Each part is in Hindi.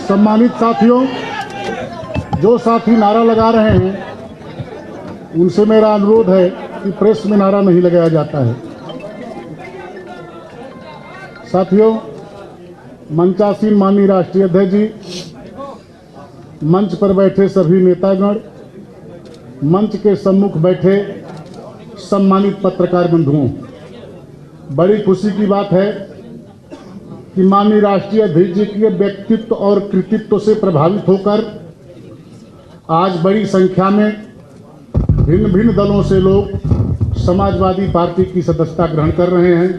सम्मानित साथियों, जो साथी नारा लगा रहे हैं उनसे मेरा अनुरोध है कि प्रेस में नारा नहीं लगाया जाता है। साथियों, मंचासीन माननीय राष्ट्रीय अध्यक्ष जी, मंच पर बैठे सभी नेतागण, मंच के सम्मुख बैठे सम्मानित पत्रकार बंधुओं, बड़ी खुशी की बात है कि माननीय राष्ट्रीय अध्यक्ष जी के व्यक्तित्व और कृतित्व से प्रभावित होकर आज बड़ी संख्या में भिन्न भिन्न दलों से लोग समाजवादी पार्टी की सदस्यता ग्रहण कर रहे हैं।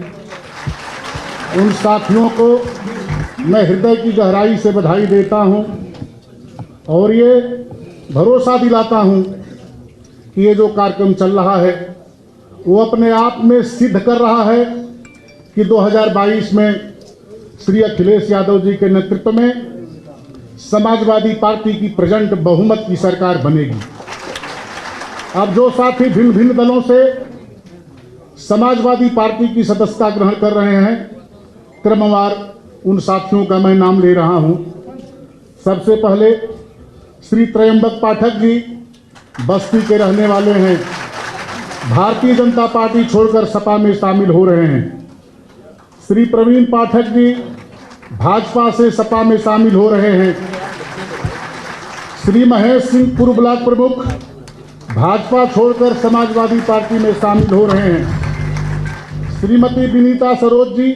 उन साथियों को मैं हृदय की गहराई से बधाई देता हूं और ये भरोसा दिलाता हूं कि ये जो कार्यक्रम चल रहा है वो अपने आप में सिद्ध कर रहा है कि 2022 में श्री अखिलेश यादव जी के नेतृत्व में समाजवादी पार्टी की प्रेजेंट बहुमत की सरकार बनेगी। अब जो साथी भिन्न भिन्न दलों से समाजवादी पार्टी की सदस्यता ग्रहण कर रहे हैं, क्रमवार उन साथियों का मैं नाम ले रहा हूं। सबसे पहले श्री त्रयंबक पाठक जी, बस्ती के रहने वाले हैं, भारतीय जनता पार्टी छोड़कर सपा में शामिल हो रहे हैं। श्री प्रवीण पाठक जी, भाजपा से सपा में शामिल हो रहे हैं। श्री महेश सिंह, पूर्व ब्लॉक प्रमुख, भाजपा छोड़कर समाजवादी पार्टी में शामिल हो रहे हैं। श्रीमती विनीता सरोज जी,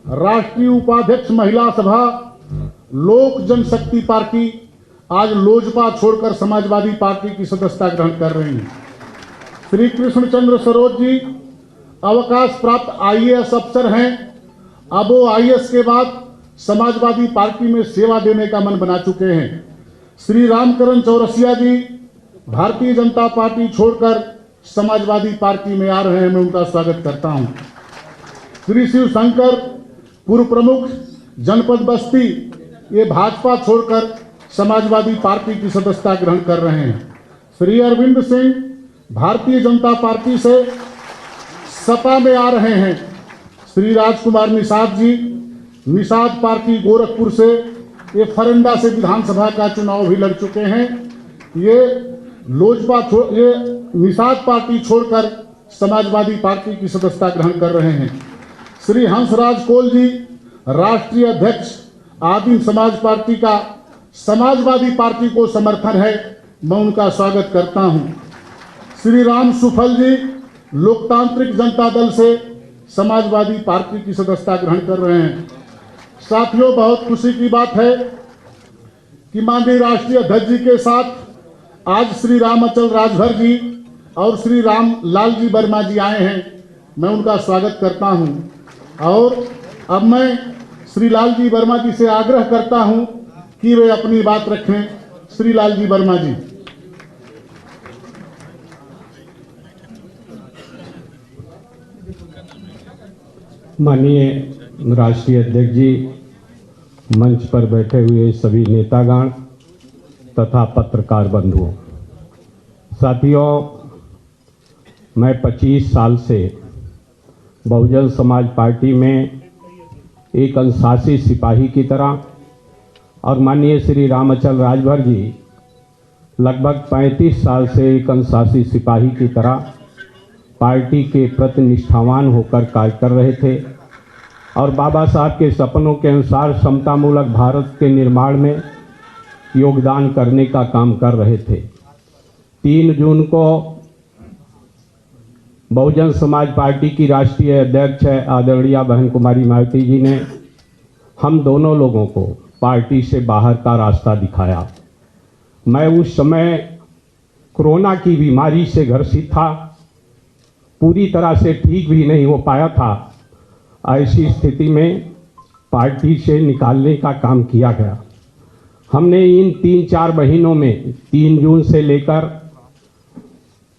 राष्ट्रीय उपाध्यक्ष महिला सभा लोक जनशक्ति पार्टी, आज लोजपा छोड़कर समाजवादी पार्टी की सदस्यता ग्रहण कर रही हैं। श्री कृष्णचंद्र सरोज जी, अवकाश प्राप्त आईएएस अफसर हैं, अब वो आईएएस के बाद समाजवादी पार्टी में सेवा देने का मन बना चुके हैं। श्री रामकरण चौरसिया जी, भारतीय जनता पार्टी छोड़कर समाजवादी पार्टी में आ रहे हैं, मैं उनका स्वागत करता हूं। श्री शिवशंकर, पूर्व प्रमुख जनपद बस्ती, ये भाजपा छोड़कर समाजवादी पार्टी की सदस्यता ग्रहण कर रहे हैं। श्री अरविंद सिंह, भारतीय जनता पार्टी से सपा में आ रहे हैं। श्री राजकुमार निषाद जी, निषाद पार्टी गोरखपुर से, ये फरंडा से विधानसभा का चुनाव भी लड़ चुके हैं। ये ये निषाद पार्टी छोड़कर समाजवादी पार्टी की सदस्यता ग्रहण कर रहे हैं। श्री हंसराज कोल जी, राष्ट्रीय अध्यक्ष आदिम समाज पार्टी का, समाजवादी पार्टी को समर्थन है, मैं उनका स्वागत करता हूं। श्री राम सुफल जी, लोकतांत्रिक जनता दल से समाजवादी पार्टी की सदस्यता ग्रहण कर रहे हैं। साथियों, बहुत खुशी की बात है कि माननीय राष्ट्रीय अध्यक्ष जी के साथ आज श्री रामाचल राजभर जी और श्री राम लाल जी वर्मा जी आए हैं, मैं उनका स्वागत करता हूं। और अब मैं श्री लाल जी वर्मा जी से आग्रह करता हूं कि वे अपनी बात रखें। श्री लाल जी वर्मा जी। माननीय राष्ट्रीय अध्यक्ष जी, मंच पर बैठे हुए सभी नेतागण तथा पत्रकार बंधुओं, साथियों, मैं 25 साल से बहुजन समाज पार्टी में एक अनुशासित सिपाही की तरह और माननीय श्री रामाचल राजभर जी लगभग 35 साल से एक अनुशासित सिपाही की तरह पार्टी के प्रति निष्ठावान होकर कार्य कर रहे थे और बाबा साहब के सपनों के अनुसार समतामूलक भारत के निर्माण में योगदान करने का काम कर रहे थे। 3 जून को बहुजन समाज पार्टी की राष्ट्रीय अध्यक्ष आदरणीय बहन कुमारी मायावती जी ने हम दोनों लोगों को पार्टी से बाहर का रास्ता दिखाया। मैं उस समय कोरोना की बीमारी से ग्रसित था, पूरी तरह से ठीक भी नहीं हो पाया था। ऐसी स्थिति में पार्टी से निकालने का काम किया गया। हमने इन 3-4 महीनों में 3 जून से लेकर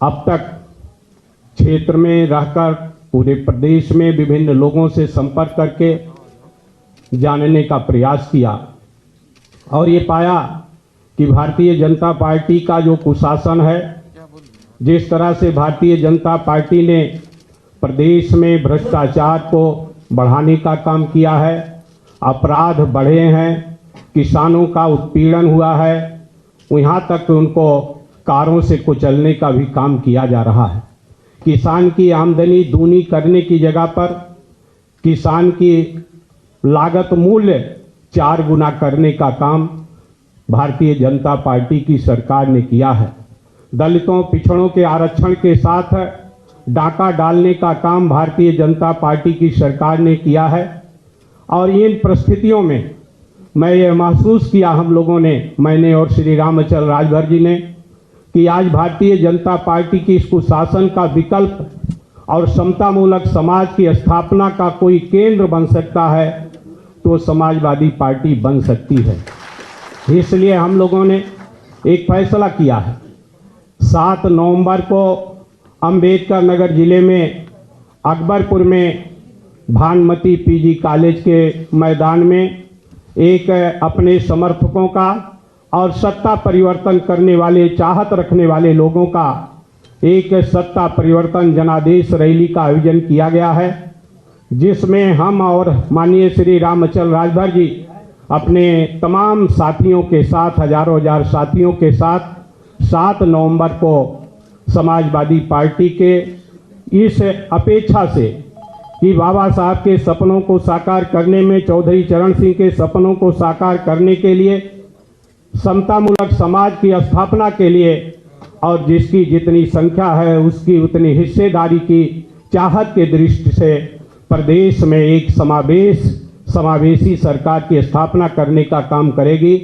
अब तक क्षेत्र में रहकर पूरे प्रदेश में विभिन्न लोगों से संपर्क करके जानने का प्रयास किया और ये पाया कि भारतीय जनता पार्टी का जो कुशासन है, जिस तरह से भारतीय जनता पार्टी ने प्रदेश में भ्रष्टाचार को बढ़ाने का काम किया है, अपराध बढ़े हैं, किसानों का उत्पीड़न हुआ है, यहाँ तक उनको कारों से कुचलने का भी काम किया जा रहा है। किसान की आमदनी दूनी करने की जगह पर किसान की लागत मूल्य 4 गुना करने का काम भारतीय जनता पार्टी की सरकार ने किया है। दलितों पिछड़ों के आरक्षण के साथ डाका डालने का काम भारतीय जनता पार्टी की सरकार ने किया है। और इन परिस्थितियों में मैं ये महसूस किया हम लोगों ने, मैंने और श्री रामचंद्र राजभर जी ने, कि आज भारतीय जनता पार्टी की इस कुशासन का विकल्प और समतामूलक समाज की स्थापना का कोई केंद्र बन सकता है तो समाजवादी पार्टी बन सकती है। इसलिए हम लोगों ने एक फैसला किया है। 7 नवंबर को अंबेडकर नगर जिले में अकबरपुर में भानुमती पीजी कॉलेज के मैदान में एक अपने समर्थकों का और सत्ता परिवर्तन करने वाले, चाहत रखने वाले लोगों का एक सत्ता परिवर्तन जनादेश रैली का आयोजन किया गया है, जिसमें हम और माननीय श्री रामचंद्र राजभर जी अपने तमाम साथियों के साथ, हजार साथियों के साथ 7 नवंबर को समाजवादी पार्टी के इस अपेक्षा से कि बाबा साहब के सपनों को साकार करने में, चौधरी चरण सिंह के सपनों को साकार करने के लिए, समतामूलक समाज की स्थापना के लिए और जिसकी जितनी संख्या है उसकी उतनी हिस्सेदारी की चाहत के दृष्टि से प्रदेश में एक समावेशी सरकार की स्थापना करने का काम करेगी।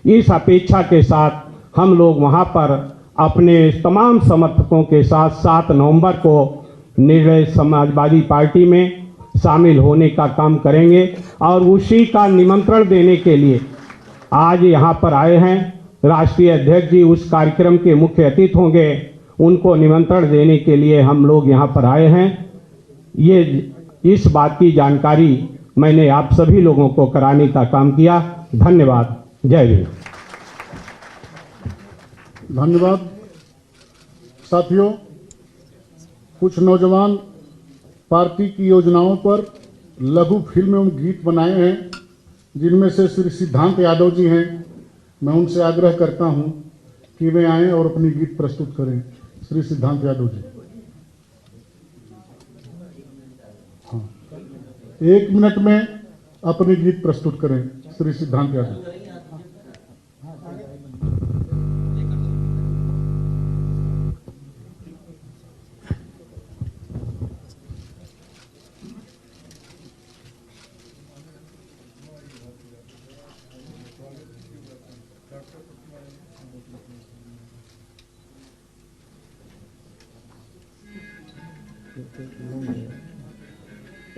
इस अपेक्षा के साथ हम लोग वहां पर अपने तमाम समर्थकों के साथ 7 नवंबर को निर्णय समाजवादी पार्टी में शामिल होने का काम करेंगे और उसी का निमंत्रण देने के लिए आज यहाँ पर आए हैं। राष्ट्रीय अध्यक्ष जी उस कार्यक्रम के मुख्य अतिथि होंगे, उनको निमंत्रण देने के लिए हम लोग यहाँ पर आए हैं। ये इस बात की जानकारी मैंने आप सभी लोगों को कराने का काम किया। धन्यवाद। जय भीम। धन्यवाद। साथियों, कुछ नौजवान पार्टी की योजनाओं पर लघु फिल्म एवं गीत बनाए हैं, जिनमें से श्री सिद्धांत यादव जी हैं। मैं उनसे आग्रह करता हूं कि वे आएं और अपनी गीत प्रस्तुत करें। श्री सिद्धांत यादव जी, हाँ, 1 मिनट में अपनी गीत प्रस्तुत करें। श्री सिद्धांत यादव।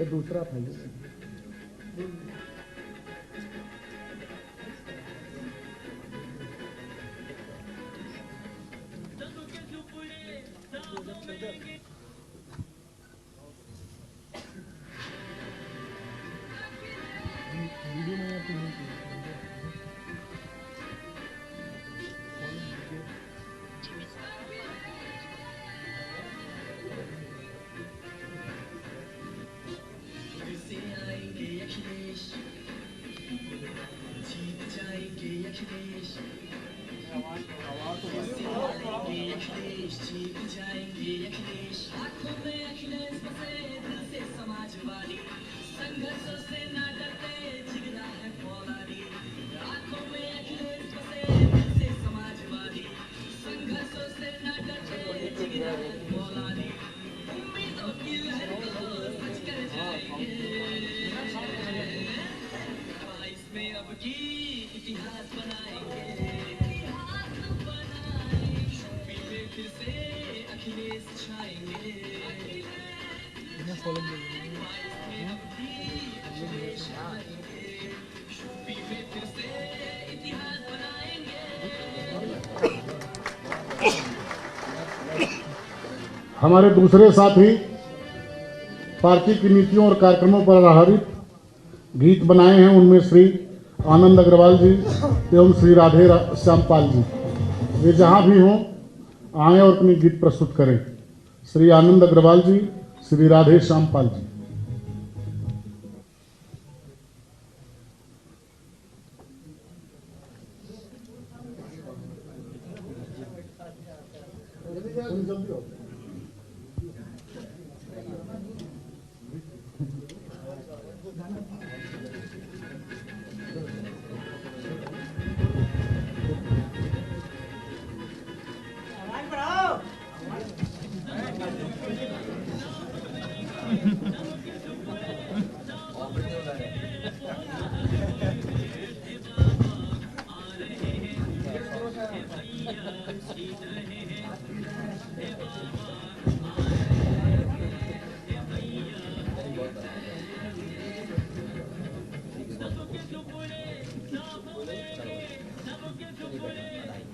दूसरा फाइल हमारे दूसरे साथी पार्टी की नीतियों और कार्यक्रमों पर आधारित गीत बनाए हैं। उनमें श्री आनंद अग्रवाल जी एवं श्री राधे श्यामपाल जी, वे जहां भी हों आएं और अपनी गीत प्रस्तुत करें। श्री आनंद अग्रवाल जी, श्री राधे श्यामपाल जी।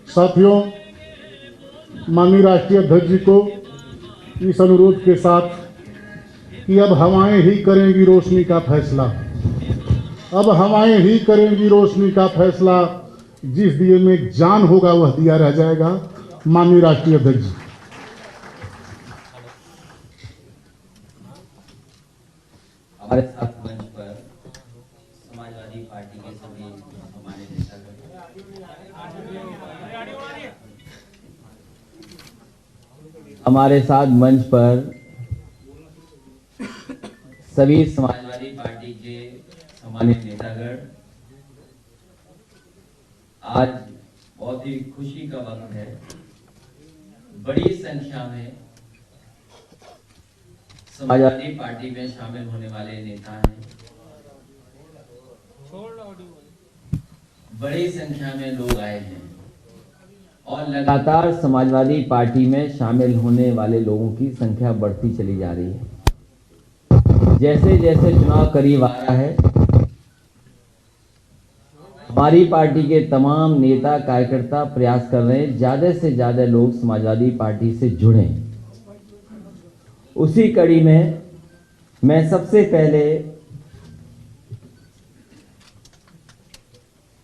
साथियों, माननीय राष्ट्रीय अध्यक्ष जी को इस अनुरोध के साथ कि अब हवाएं ही करेंगी रोशनी का फैसला, अब हवाएं ही करेंगी रोशनी का फैसला, जिस दिए में जान होगा वह दिया रह जाएगा। माननीय राष्ट्रीय अध्यक्ष जी। हमारे साथ मंच पर समाजवादी पार्टी के सभी हमारे नेतागण, हमारे साथ मंच पर सभी समाजवादी पार्टी के सम्मानित नेतागण, आज बहुत ही खुशी का वक्त है। बड़ी संख्या में समाजवादी पार्टी में शामिल होने वाले नेता हैं। बड़ी संख्या में लोग आए हैं और लगातार समाजवादी पार्टी में शामिल होने वाले लोगों की संख्या बढ़ती चली जा रही है। जैसे जैसे चुनाव करीब आ रहा है, हमारी पार्टी के तमाम नेता कार्यकर्ता प्रयास कर रहे हैं ज्यादा से ज्यादा लोग समाजवादी पार्टी से जुड़ें। उसी कड़ी में मैं सबसे पहले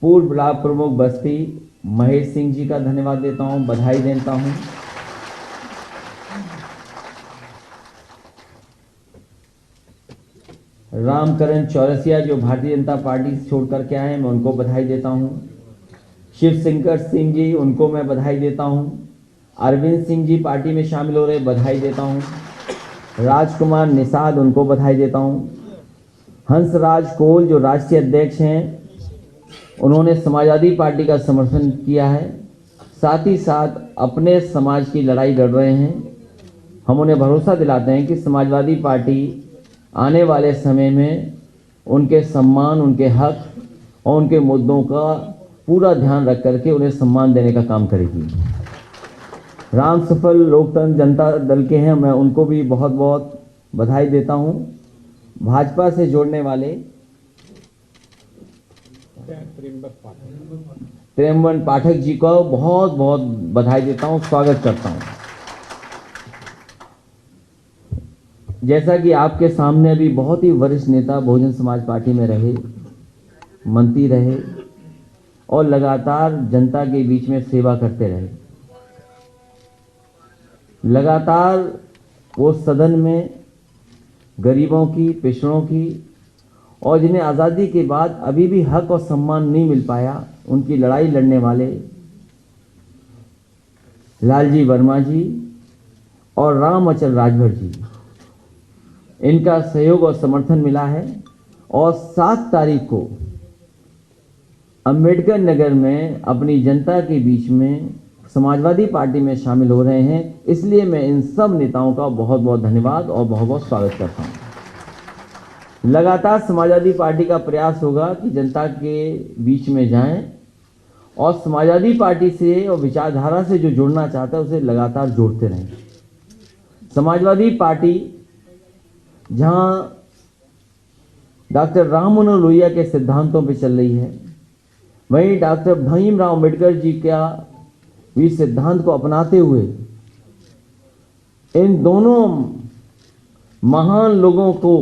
पूर्व ब्लॉक प्रमुख बस्ती महेश सिंह जी का धन्यवाद देता हूं, बधाई देता हूं। रामकरण चौरसिया जो भारतीय जनता पार्टी से छोड़ करके आए हैं, मैं उनको बधाई देता हूं। शिव शंकर सिंह जी, उनको मैं बधाई देता हूं। अरविंद सिंह जी पार्टी में शामिल हो रहे, बधाई देता हूं। राजकुमार निषाद, उनको बधाई देता हूं। हंसराज कोल जो राष्ट्रीय अध्यक्ष हैं, उन्होंने समाजवादी पार्टी का समर्थन किया है, साथ ही साथ अपने समाज की लड़ाई लड़ रहे हैं। हम उन्हें भरोसा दिलाते हैं कि समाजवादी पार्टी आने वाले समय में उनके सम्मान, उनके हक और उनके मुद्दों का पूरा ध्यान रख करके उन्हें सम्मान देने का काम करेगी। राम सफल लोकतंत्र जनता दल के हैं, मैं उनको भी बहुत बहुत बधाई देता हूं। भाजपा से जोड़ने वाले त्रियम्बन पाठक जी को बहुत बहुत बधाई देता हूं, स्वागत करता हूं। जैसा कि आपके सामने अभी बहुत ही वरिष्ठ नेता बहुजन समाज पार्टी में रहे, मंत्री रहे और लगातार जनता के बीच में सेवा करते रहे। लगातार वो सदन में गरीबों की, पिछड़ों की और जिन्हें आज़ादी के बाद अभी भी हक और सम्मान नहीं मिल पाया, उनकी लड़ाई लड़ने वाले लालजी वर्मा जी और राम अचल राजभर जी, इनका सहयोग और समर्थन मिला है। और 7 तारीख को अंबेडकर नगर में अपनी जनता के बीच में समाजवादी पार्टी में शामिल हो रहे हैं, इसलिए मैं इन सब नेताओं का बहुत बहुत धन्यवाद और बहुत बहुत स्वागत करता हूं। लगातार समाजवादी पार्टी का प्रयास होगा कि जनता के बीच में जाएं और समाजवादी पार्टी से और विचारधारा से जो जुड़ना चाहता है उसे लगातार जोड़ते रहें। समाजवादी पार्टी जहां डॉक्टर राम मनोहर लोहिया के सिद्धांतों पर चल रही है, वहीं डॉक्टर भीमराव अम्बेडकर जी का भी सिद्धांत को अपनाते हुए इन दोनों महान लोगों को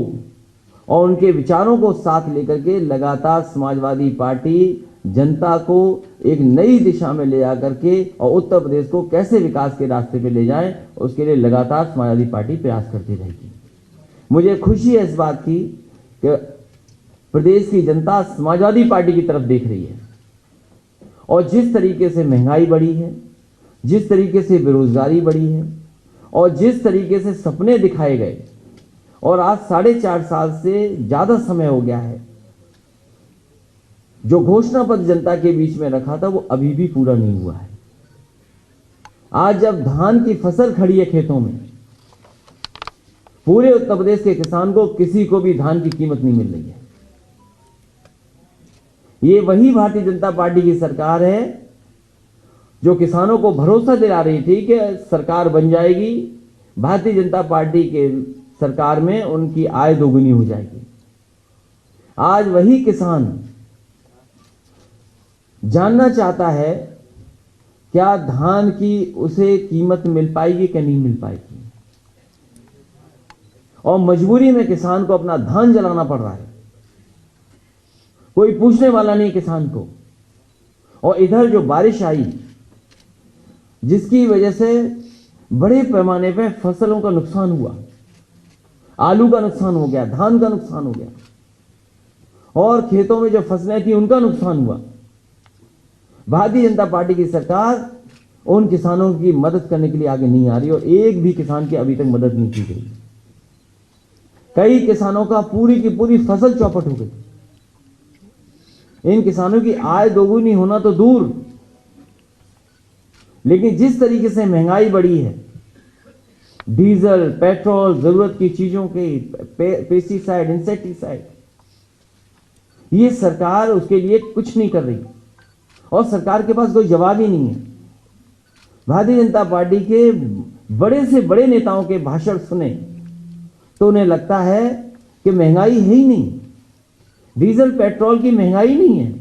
और उनके विचारों को साथ लेकर के लगातार समाजवादी पार्टी जनता को एक नई दिशा में ले जाकर के और उत्तर प्रदेश को कैसे विकास के रास्ते पे ले जाए, उसके लिए लगातार समाजवादी पार्टी प्रयास करती रहेगी। मुझे खुशी है इस बात की कि प्रदेश की जनता समाजवादी पार्टी की तरफ देख रही है और जिस तरीके से महंगाई बढ़ी है, जिस तरीके से बेरोजगारी बढ़ी है और जिस तरीके से सपने दिखाए गए और आज 4.5 साल से ज्यादा समय हो गया है, जो घोषणा पत्र जनता के बीच में रखा था वो अभी भी पूरा नहीं हुआ है। आज जब धान की फसल खड़ी है खेतों में, पूरे उत्तर प्रदेश के किसान को किसी को भी धान की कीमत नहीं मिल रही है। ये वही भारतीय जनता पार्टी की सरकार है जो किसानों को भरोसा दिला रही थी कि सरकार बन जाएगी, भारतीय जनता पार्टी के सरकार में उनकी आय दोगुनी हो जाएगी। आज वही किसान जानना चाहता है क्या धान की उसे कीमत मिल पाएगी कि नहीं मिल पाएगी, और मजबूरी में किसान को अपना धान जलाना पड़ रहा है। कोई पूछने वाला नहीं किसान को। और इधर जो बारिश आई जिसकी वजह से बड़े पैमाने पर फसलों का नुकसान हुआ, आलू का नुकसान हो गया, धान का नुकसान हो गया और खेतों में जो फसलें थी उनका नुकसान हुआ। भारतीय जनता पार्टी की सरकार उन किसानों की मदद करने के लिए आगे नहीं आ रही और एक भी किसान की अभी तक मदद नहीं की गई। कई किसानों का पूरी की पूरी फसल चौपट हो गई। इन किसानों की आय दोगुनी होना तो दूर, लेकिन जिस तरीके से महंगाई बढ़ी है, डीजल, पेट्रोल, जरूरत की चीजों के पेस्टिसाइड, इंसेक्टिसाइड, ये सरकार उसके लिए कुछ नहीं कर रही और सरकार के पास कोई जवाब ही नहीं है। भारतीय जनता पार्टी के बड़े से बड़े नेताओं के भाषण सुने तो उन्हें लगता है कि महंगाई है ही नहीं, डीजल पेट्रोल की महंगाई नहीं है।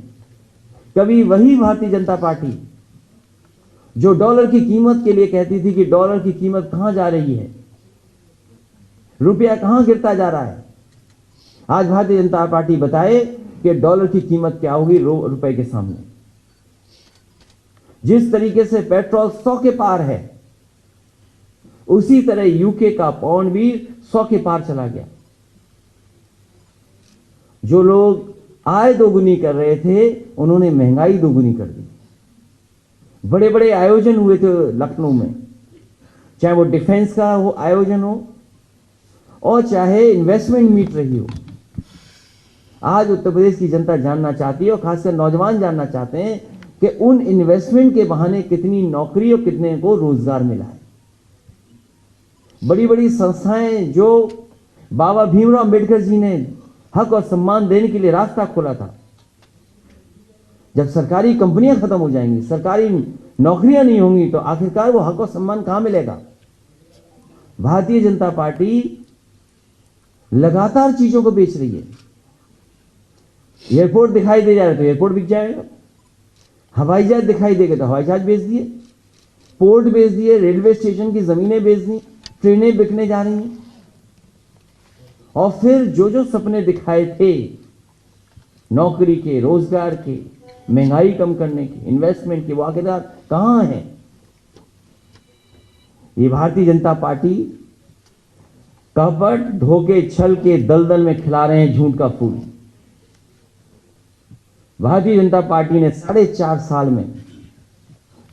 कभी वही भारतीय जनता पार्टी जो डॉलर की कीमत के लिए कहती थी कि डॉलर की कीमत कहां जा रही है, रुपया कहां गिरता जा रहा है, आज भारतीय जनता पार्टी बताए कि डॉलर की कीमत क्या होगी रुपए के सामने। जिस तरीके से पेट्रोल 100 के पार है, उसी तरह यूके का पाउंड भी 100 के पार चला गया। जो लोग आय दोगुनी कर रहे थे उन्होंने महंगाई दोगुनी कर दी। बड़े बड़े आयोजन हुए थे लखनऊ में, चाहे वो डिफेंस का हो आयोजन हो और चाहे इन्वेस्टमेंट मीट रही हो। आज उत्तर प्रदेश की जनता जानना चाहती है और खासकर नौजवान जानना चाहते हैं कि उन इन्वेस्टमेंट के बहाने कितनी नौकरी और कितने को रोजगार मिला है। बड़ी बड़ी संस्थाएं जो बाबा भीमराव अंबेडकर जी ने हक और सम्मान देने के लिए रास्ता खोला था, जब सरकारी कंपनियां खत्म हो जाएंगी, सरकारी नौकरियां नहीं होंगी, तो आखिरकार वो हक और सम्मान कहां मिलेगा। भारतीय जनता पार्टी लगातार चीजों को बेच रही है। एयरपोर्ट दिखाई दे जाए तो एयरपोर्ट बिक जाएगा, हवाई जहाज दिखाई देगा तो हवाई जहाज बेच दिए, पोर्ट बेच दिए, रेलवे स्टेशन की जमीनें बेच दी, ट्रेनें बिकने जा रही हैं। और फिर जो जो सपने दिखाए थे नौकरी के, रोजगार के, महंगाई कम करने के, इन्वेस्टमेंट के, वो आखिरकार कहां है। ये भारतीय जनता पार्टी कपट, धोखे, छल के दलदल में खिला रहे हैं झूठ का फूल। भारतीय जनता पार्टी ने 4.5 साल में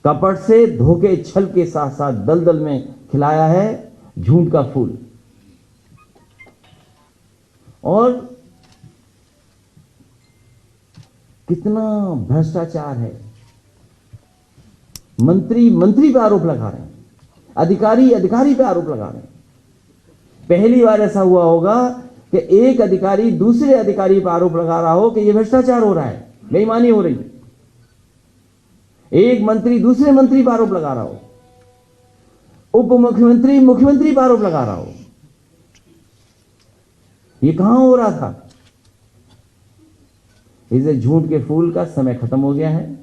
कपट से, धोखे, छल के साथ साथ दलदल में खिलाया है झूठ का फूल। और कितना भ्रष्टाचार है। मंत्री पे आरोप लगा रहे हैं, अधिकारी पे आरोप लगा रहे हैं। पहली बार ऐसा हुआ होगा कि एक अधिकारी दूसरे अधिकारी पर आरोप लगा रहा हो कि यह भ्रष्टाचार हो रहा है, बेईमानी हो रही है। एक मंत्री दूसरे मंत्री पर आरोप लगा रहा हो, उप मुख्यमंत्री मुख्यमंत्री पर आरोप लगा रहा हो। ये कहां हो रहा था। इसे झूठ के फूल का समय खत्म हो गया है।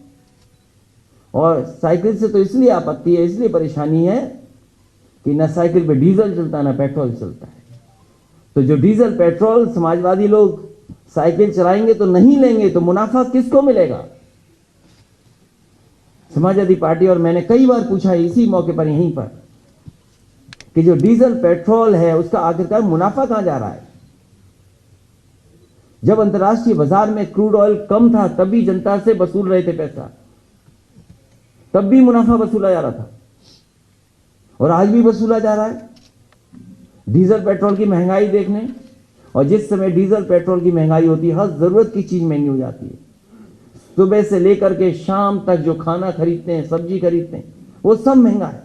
और साइकिल से तो इसलिए आपत्ति है, इसलिए परेशानी है कि ना साइकिल पे डीजल चलता है ना पेट्रोल चलता है। तो जो डीजल पेट्रोल समाजवादी लोग साइकिल चलाएंगे तो नहीं लेंगे, तो मुनाफा किसको मिलेगा। समाजवादी पार्टी और मैंने कई बार पूछा इसी मौके पर, यहीं पर, कि जो डीजल पेट्रोल है उसका आखिरकार मुनाफा कहां जा रहा है। जब अंतर्राष्ट्रीय बाजार में क्रूड ऑयल कम था तब भी जनता से वसूल रहे थे पैसा, तब भी मुनाफा वसूला जा रहा था और आज भी वसूला जा रहा है। डीजल पेट्रोल की महंगाई देखने, और जिस समय डीजल पेट्रोल की महंगाई होती है हर जरूरत की चीज महंगी हो जाती है। सुबह से लेकर के शाम तक जो खाना खरीदते हैं, सब्जी खरीदते हैं, वो सब महंगा है।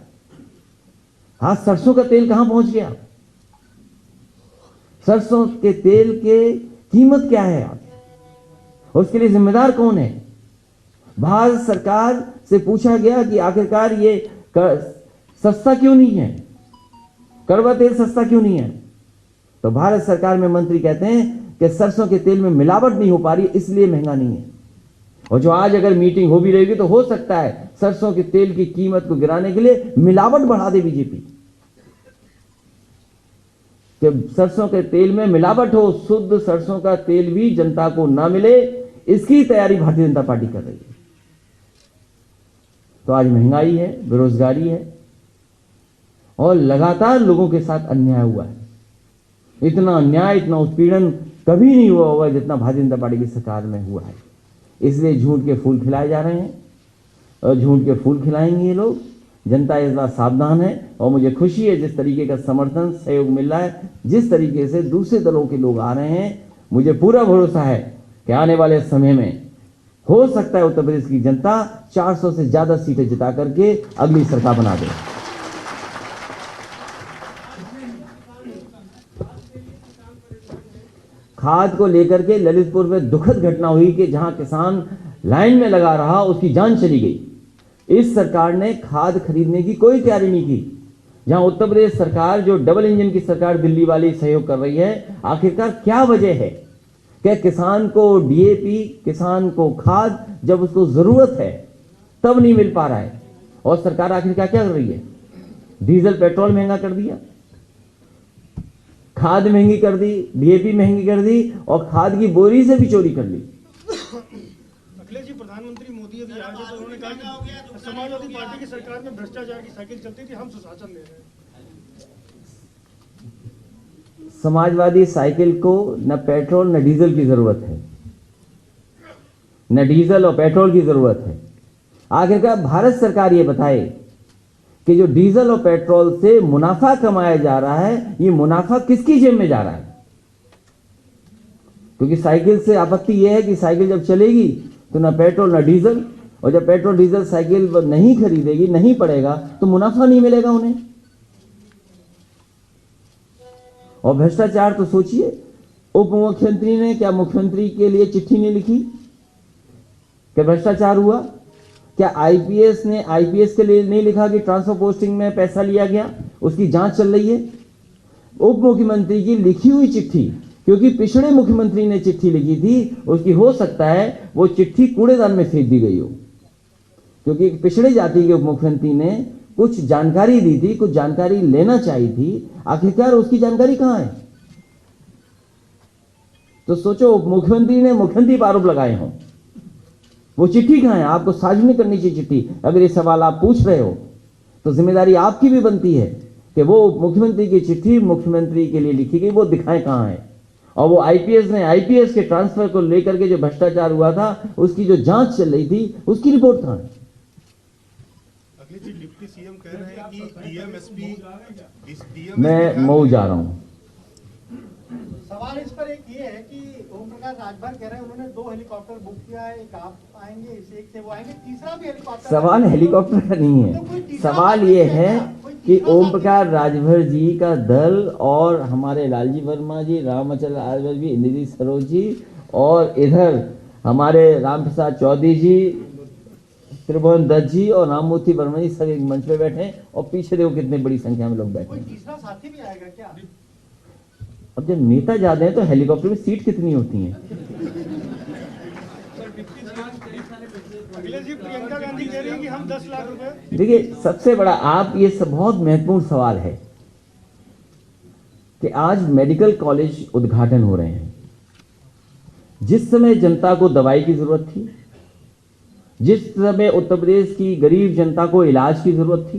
आज सरसों का तेल कहां पहुंच गया? सरसों के तेल के कीमत क्या है आज, उसके लिए जिम्मेदार कौन है? भारत सरकार से पूछा गया कि आखिरकार ये सस्ता क्यों नहीं है, कड़वा तेल सस्ता क्यों नहीं है? तो भारत सरकार में मंत्री कहते हैं कि सरसों के तेल में मिलावट नहीं हो पा रही इसलिए महंगा नहीं है। और जो आज अगर मीटिंग हो भी रहेगी तो हो सकता है सरसों के तेल की कीमत को गिराने के लिए मिलावट बढ़ा दे बीजेपी, कि सरसों के तेल में मिलावट हो, शुद्ध सरसों का तेल भी जनता को ना मिले, इसकी तैयारी भारतीय जनता पार्टी कर रही है। तो आज महंगाई है, बेरोजगारी है और लगातार लोगों के साथ अन्याय हुआ है। इतना अन्याय, इतना उत्पीड़न कभी नहीं हुआ होगा जितना भारतीय जनता पार्टी की सरकार में हुआ है। इसलिए झूठ के फूल खिलाए जा रहे हैं और झूठ के फूल खिलाएंगे ये लोग। जनता इस बात सावधान है और मुझे खुशी है जिस तरीके का समर्थन सहयोग मिल रहा है, जिस तरीके से दूसरे दलों के लोग आ रहे हैं, मुझे पूरा भरोसा है कि आने वाले समय में हो सकता है उत्तर प्रदेश की जनता 400 से ज्यादा सीटें जिता करके अगली सरकार बना दे। खाद को लेकर के ललितपुर में दुखद घटना हुई कि जहां किसान लाइन में लगा रहा उसकी जान चली गई। इस सरकार ने खाद खरीदने की कोई तैयारी नहीं की। जहां उत्तर प्रदेश सरकार, जो डबल इंजन की सरकार दिल्ली वाली सहयोग कर रही है, आखिरकार क्या वजह है कि किसान को डीएपी, किसान को खाद जब उसको जरूरत है तब नहीं मिल पा रहा है। और सरकार आखिरकार क्या कर रही है? डीजल पेट्रोल महंगा कर दिया, खाद महंगी कर दी, डीएपी महंगी कर दी और खाद की बोरी से भी चोरी कर ली। अखिलेश जी, प्रधानमंत्री मोदी अभी आए थे तो उन्होंने कहा कि समाजवादी पार्टी की सरकार में भ्रष्टाचार की साइकिल चलती थी, हम सुशासन दे रहे हैं। समाजवादी साइकिल को न पेट्रोल न डीजल की जरूरत है, न डीजल और पेट्रोल की जरूरत है। आखिरकार भारत सरकार ये बताए कि जो डीजल और पेट्रोल से मुनाफा कमाया जा रहा है, ये मुनाफा किसकी जेब में जा रहा है? क्योंकि साइकिल से आपत्ति यह है कि साइकिल जब चलेगी तो ना पेट्रोल ना डीजल, और जब पेट्रोल डीजल साइकिल नहीं खरीदेगी, नहीं पड़ेगा, तो मुनाफा नहीं मिलेगा उन्हें। और भ्रष्टाचार तो सोचिए, उप मुख्यमंत्री ने क्या मुख्यमंत्री के लिए चिट्ठी नहीं लिखी कि भ्रष्टाचार हुआ? क्या आईपीएस ने आईपीएस के लिए नहीं लिखा कि ट्रांसफर पोस्टिंग में पैसा लिया गया, उसकी जांच चल रही है? उप मुख्यमंत्री की लिखी हुई चिट्ठी, क्योंकि पिछड़े मुख्यमंत्री ने चिट्ठी लिखी थी, उसकी हो सकता है वो चिट्ठी कूड़ेदान में फेंक दी गई हो, क्योंकि पिछड़े जाति के उप मुख्यमंत्री ने कुछ जानकारी दी थी, कुछ जानकारी लेना चाहिए थी, आखिरकार उसकी जानकारी कहां है? तो सोचो, उप मुख्यमंत्री ने मुख्यमंत्री पर आरोप लगाए हों, वो चिट्ठी कहां है? आपको सार्वजनिक करनी चाहिए चिट्ठी। अगर ये सवाल आप पूछ रहे हो तो जिम्मेदारी आपकी भी बनती है कि वो मुख्यमंत्री की चिट्ठी मुख्यमंत्री के लिए लिखी गई, वो दिखाएं कहां है। और वो आईपीएस के ट्रांसफर को लेकर के जो भ्रष्टाचार हुआ था, उसकी जो जांच चल रही थी, उसकी रिपोर्ट कहां है? अखिलेश जी, डिप्टी सीएम कह रहे हैं कि डीएमएसपी मैं मऊ जा रहा हूं। सवाल इस पर एक ये है कि ओम प्रकाश राजभर कह रहे हैं उन्होंने 2 हेलीकॉप्टर बुक किया है, एक आप आएंगे, एक से वो आएंगे, तीसरा भी हेलीकॉप्टर। सवाल हेलीकॉप्टर का नहीं है, सवाल ये है कि ओम प्रकाश राजभर जी का दल और हमारे लालजी वर्मा जी, रामचंद्र राजभर जी, इंद्रजीत सरोज जी और इधर हमारे रामप्रसाद चौधरी जी, त्रिभुवन दत्त जी और राममूर्ति वर्मा जी सब एक मंच पे बैठे हैं और पीछे देखो कितने बड़ी संख्या में लोग बैठे कोई हैं। तीसरा साथी भी आएगा क्या? अब जब नेता जाते हैं तो हेलीकॉप्टर में सीट कितनी होती हैं? अखिलेश जी, प्रियंका गांधी कह रही है कि हम 10 लाख रुपए। देखिए, सबसे बड़ा आप ये सब बहुत महत्वपूर्ण सवाल है कि आज मेडिकल कॉलेज उद्घाटन हो रहे हैं। जिस समय जनता को दवाई की जरूरत थी, जिस समय उत्तर प्रदेश की गरीब जनता को इलाज की जरूरत थी,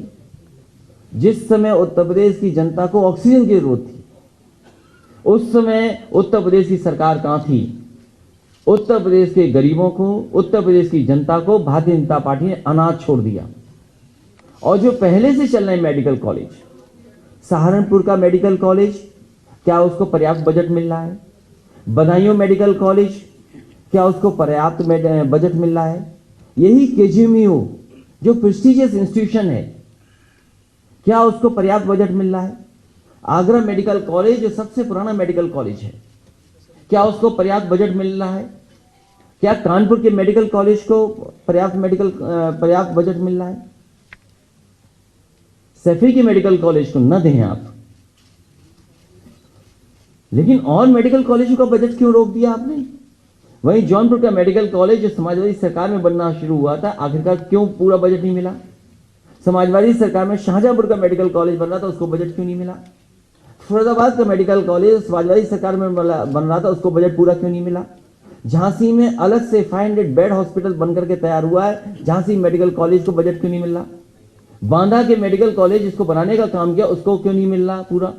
जिस समय उत्तर प्रदेश की जनता को ऑक्सीजन की जरूरत थी, उस समय उत्तर प्रदेश की सरकार कहां थी? उत्तर प्रदेश के गरीबों को, उत्तर प्रदेश की जनता को भारतीय जनता पार्टी ने अनाथ छोड़ दिया। और जो पहले से चल रहे मेडिकल कॉलेज, सहारनपुर का मेडिकल कॉलेज, क्या उसको पर्याप्त बजट मिल रहा है? बदायूं मेडिकल कॉलेज, क्या उसको पर्याप्त बजट मिल रहा है? यही केजीएमयू जो प्रेस्टिजियस इंस्टीट्यूशन है, क्या उसको पर्याप्त बजट मिल रहा है? आगरा मेडिकल कॉलेज जो सबसे पुराना मेडिकल कॉलेज है, क्या उसको पर्याप्त बजट मिल रहा है? क्या कानपुर के मेडिकल कॉलेज को पर्याप्त बजट मिल रहा है? सैफी के मेडिकल कॉलेज को न दें आप, लेकिन और मेडिकल कॉलेजों का बजट क्यों रोक दिया आपने? वहीं जौनपुर का मेडिकल कॉलेज जो समाजवादी सरकार में बनना शुरू हुआ था, आखिरकार क्यों पूरा बजट नहीं मिला? समाजवादी सरकार में शाहजहांपुर का मेडिकल कॉलेज बन रहा था, उसको बजट क्यों नहीं मिला? फैजाबाद का मेडिकल कॉलेज समाजवादी सरकार में बन रहा था, उसको बजट पूरा क्यों नहीं मिला? झांसी में अलग से 500 बेड हॉस्पिटल बनकर के तैयार हुआ है, झांसी मेडिकल कॉलेज को बजट क्यों नहीं मिल रहा? बांदा के मेडिकल कॉलेज जिसको बनाने का काम किया, उसको क्यों नहीं मिल रहा पूरा?